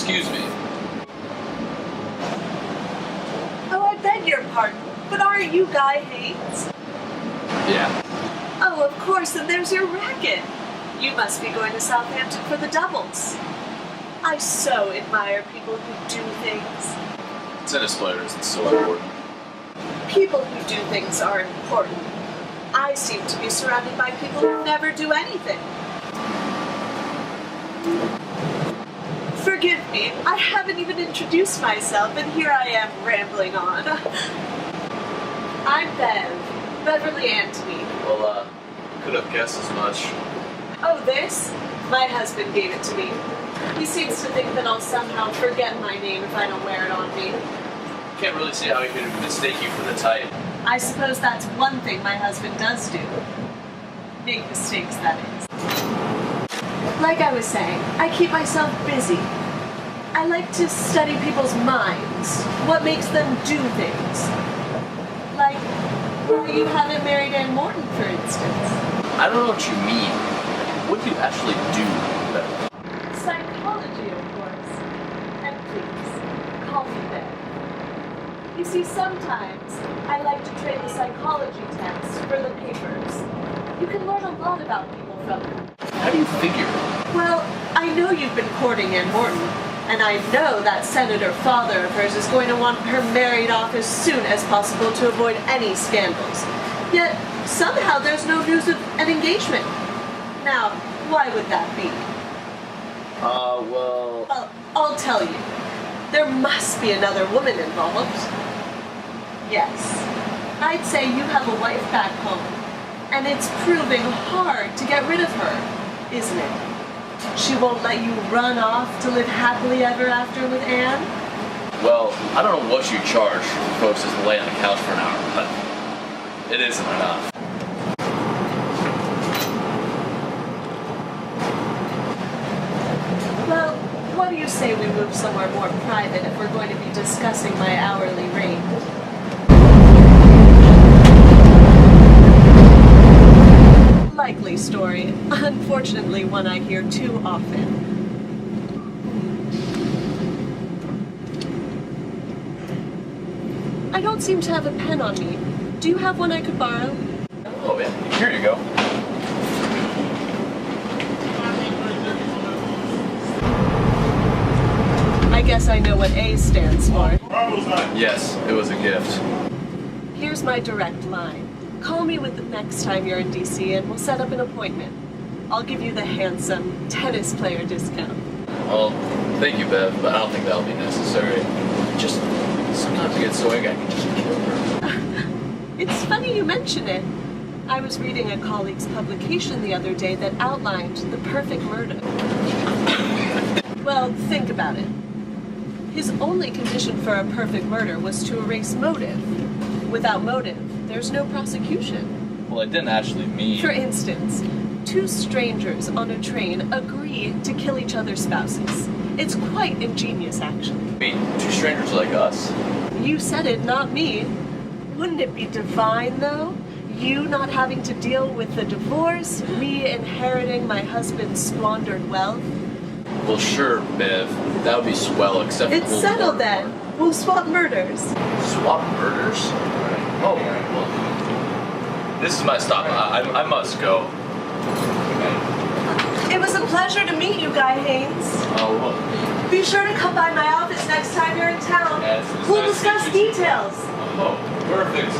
Excuse me. Oh, I beg your pardon, but aren't you Guy Haynes? Yeah. Oh, of course, and there's your racket. You must be going to Southampton for the doubles. I so admire people who do things. Tennis players, it's so important. People who do things are important. I seem to be surrounded by people who never do anything. Forgive me, I haven't even introduced myself, and here I am rambling on. I'm Bev, Beverly Anthony. Well, could have guessed as much. Oh, this? My husband gave it to me. He seems to think that I'll somehow forget my name if I don't wear it on me. Can't really see how he could mistake you for the type. I suppose that's one thing my husband does do. Make mistakes, that is. Like I was saying, I keep myself busy. I like to study people's minds, what makes them do things. Like, why you haven't married Anne Morton, for instance. I don't know what you mean. What do you actually do, Bev? Psychology, of course. And please, call me Bev. You see, sometimes I like to trade the psychology test for the papers. You can learn a lot about people from them. How do you figure? Well, I know you've been courting Anne Morton, and I know that senator father of hers is going to want her married off as soon as possible to avoid any scandals. Yet, somehow there's no news of an engagement. Now, why would that be? Well... I'll tell you. There must be another woman involved. Yes. I'd say you have a wife back home, and it's proving hard to get rid of her, isn't it? She won't let you run off to live happily ever after with Anne? Well, I don't know what you charge for folks just lay on the couch for an hour, but it isn't enough. Well, what do you say we move somewhere more private if we're going to be discussing my hourly rate? Likely story. Unfortunately, one I hear too often. I don't seem to have a pen on me. Do you have one I could borrow? Oh, yeah. Here you go. I guess I know what A stands for. Yes, it was a gift. Here's my direct line. Call me with the next time you're in DC and we'll set up an appointment. I'll give you the handsome tennis player discount. Well, thank you, Bev, but I don't think that'll be necessary. Just sometimes I get so angry I can just kill her. It's funny you mention it. I was reading a colleague's publication the other day that outlined the perfect murder. Well, think about it. His only condition for a perfect murder was to erase motive. Without motive, there's no prosecution. Well, I didn't actually mean... For instance, two strangers on a train agree to kill each other's spouses. It's quite ingenious, actually. Wait, two strangers like us? You said it, not me. Wouldn't it be divine, though? You not having to deal with the divorce, me inheriting my husband's squandered wealth. Well, sure, Bev. That would be swell, except... It's settled then. We'll swap murders. Swap murders? Oh, well... This is my stop. I must go. It was a pleasure to meet you, Guy Haynes. Oh, well... Be sure to come by my office next time you're in town. Yes, We'll nice discuss to meet you. details. Oh, perfect.